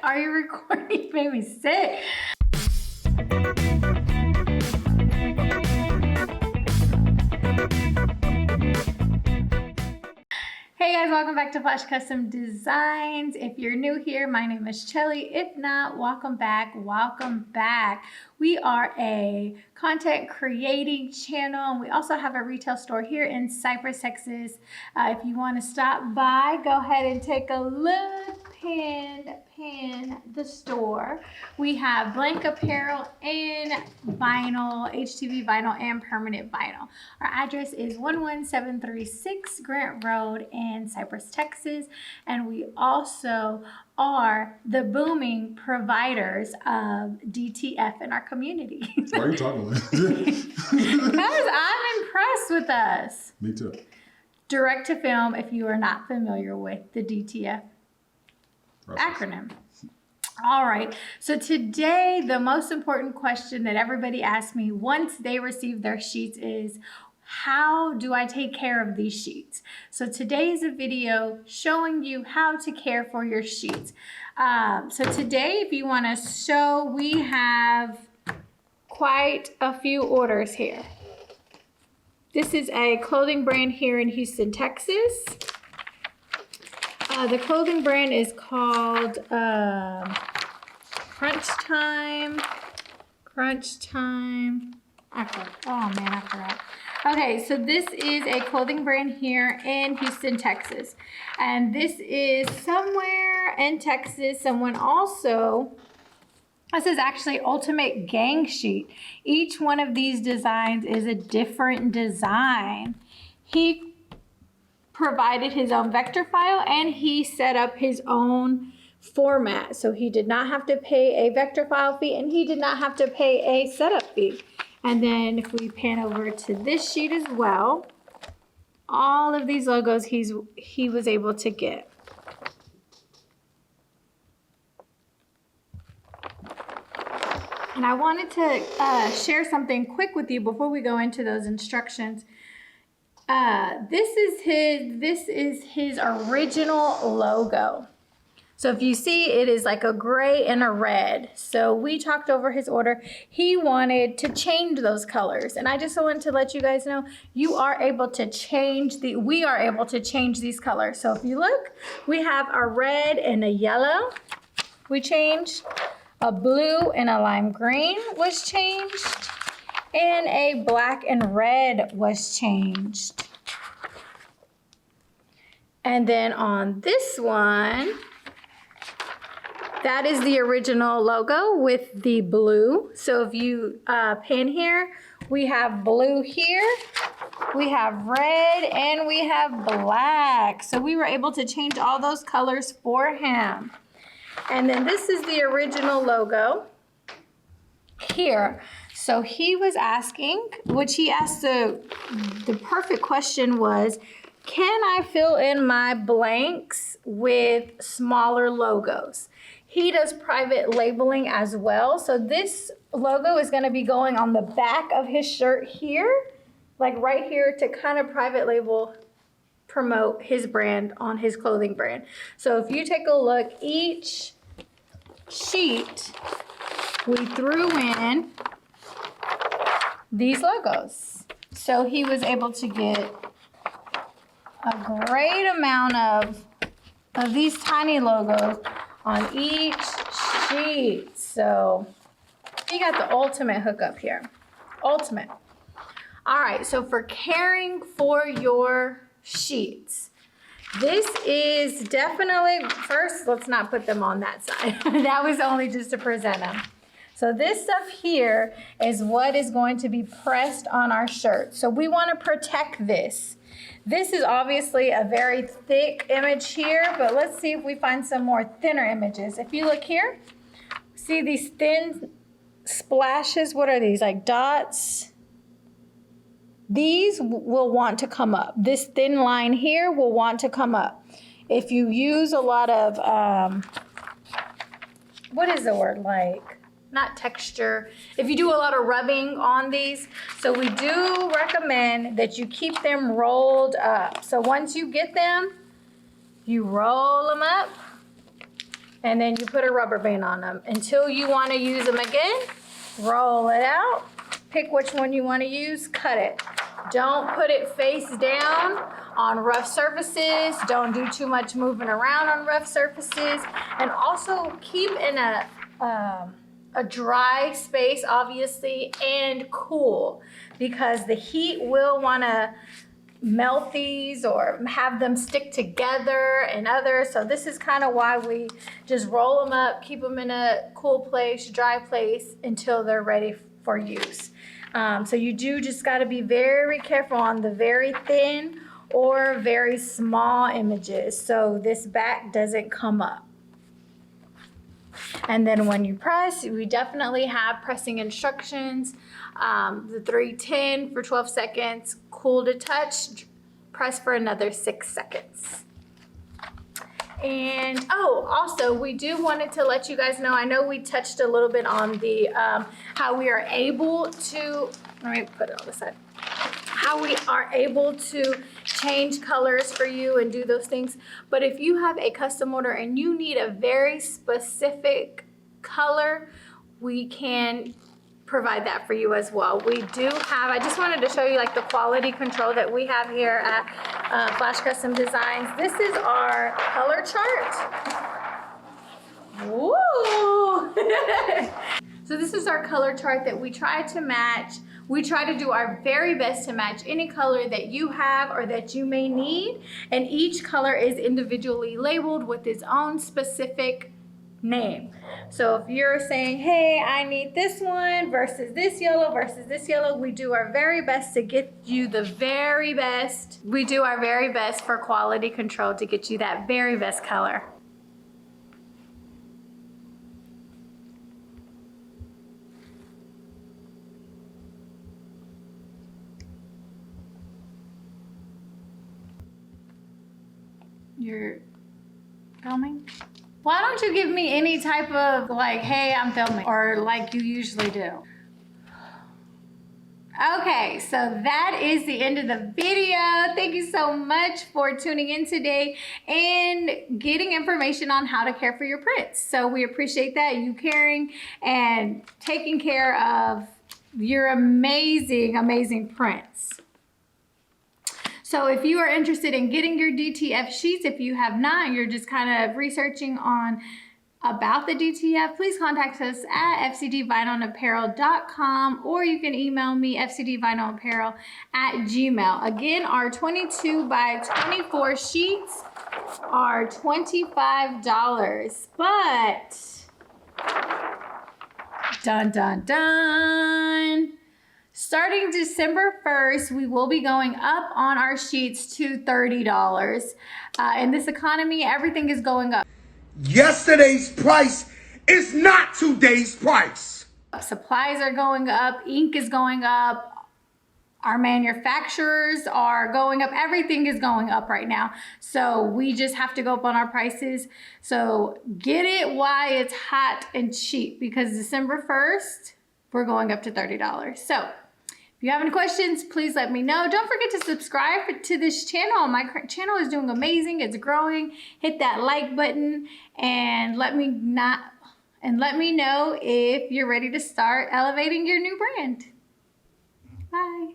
Are you recording? You made me sick. Hey guys, welcome back to Flash Custom Designs. If you're new here, my name is Chelly. If not, welcome back. Welcome back. We are a content creating channel, and we also have a retail store here in Cypress, Texas. If you want to stop by, go ahead and take a look. Pan the store. We have blank apparel and vinyl, HTV vinyl and permanent vinyl. Our address is 11736 Grant Road in Cypress, Texas, and we also are the booming providers of DTF in our community. Why are you talking like that? Because I'm impressed with us. Me too. Direct to film, if you are not familiar with the DTF acronym. All right, so today the most important question that everybody asks me once they receive their sheets is, how do I take care of these sheets? So today is a video showing you how to care for your sheets. So today, if you want to show, we have quite a few orders here. This is a clothing brand here in Houston, Texas. The clothing brand is called Crunch Time. I forgot. Okay, so this is a clothing brand here in Houston, Texas. And this is somewhere in Texas. This is actually Ultimate Gang Sheet. Each one of these designs is a different design. He provided his own vector file and he set up his own format. So he did not have to pay a vector file fee and he did not have to pay a setup fee. And then if we pan over to this sheet as well, all of these logos he was able to get. And I wanted to share something quick with you before we go into those instructions. This is his original logo. So if you see, it is like a gray and a red. So we talked over his order. He wanted to change those colors. And I just wanted to let you guys know, we are able to change these colors. So if you look, we have a red and a yellow. We changed. A blue and a lime green was changed. And a black and red was changed. And then on this one, that is the original logo with the blue. So if you pan here, we have blue here, we have red, and we have black. So we were able to change all those colors for him. And then this is the original logo here. So he was asking, which he asked the perfect question was, can I fill in my blanks with smaller logos? He does private labeling as well. So this logo is going to be going on the back of his shirt here, like right here, to kind of private label, promote his brand on his clothing brand. So if you take a look, each sheet we threw in these logos. So he was able to get a great amount of these tiny logos on each sheet. So you got the ultimate hookup here. Ultimate. All right, so for caring for your sheets, this is definitely, first, let's not put them on that side. That was only just to present them. So this stuff here is what is going to be pressed on our shirt. So we want to protect this. This is obviously a very thick image here, but let's see if we find some more thinner images. If you look here, see these thin splashes? What are these, like dots? These will want to come up. This thin line here will want to come up. If you use a lot of, what is the word, like, not texture. If you do a lot of rubbing on these, so we do recommend that you keep them rolled up. So once you get them, you roll them up and then you put a rubber band on them until you want to use them again. Roll it out, pick which one you want to use, cut it. Don't put it face down on rough surfaces. Don't do too much moving around on rough surfaces. And also keep in a dry space, obviously, and cool, because the heat will want to melt these or have them stick together and others. So this is kind of why we just roll them up, keep them in a cool place, dry place until they're ready for use. So you do just got to be very careful on the very thin or very small images so this back doesn't come up. And then when you press, we definitely have pressing instructions. The 310 for 12 seconds, cool to touch, press for another 6 seconds. And also we do wanted to let you guys know, I know we touched a little bit on the how we are able to, let me put it on the side, how we are able to change colors for you and do those things. But if you have a custom order and you need a very specific color, we can provide that for you as well. We do have, I just wanted to show you like the quality control that we have here at Flash Custom Designs. This is our color chart. Woo! So this is our color chart that we try to match. We try to do our very best to match any color that you have or that you may need. And each color is individually labeled with its own specific name. So if you're saying, hey, I need this one versus this yellow, we do our very best to get you the very best. We do our very best for quality control to get you that very best color. You're filming? Why don't you give me any type of like, hey, I'm filming, or like you usually do? Okay, so that is the end of the video. Thank you so much for tuning in today and getting information on how to care for your prints. So we appreciate that, you caring and taking care of your amazing, amazing prints. So if you are interested in getting your DTF sheets, if you have not, you're just kind of researching on about the DTF, please contact us at fcdvinylapparel.com, or you can email me fcdvinylapparel@gmail. Again, our 22 by 24 sheets are $25, but dun dun dun. Starting December 1st, we will be going up on our sheets to $30. In this economy, everything is going up. Yesterday's price is not today's price. Supplies are going up, ink is going up, our manufacturers are going up, everything is going up right now. So we just have to go up on our prices. So get it while it's hot and cheap, because December 1st, we're going up to $30. So if you have any questions, please let me know. Don't forget to subscribe to this channel. My channel is doing amazing. It's growing. Hit that like button and let me know if you're ready to start elevating your new brand. Bye.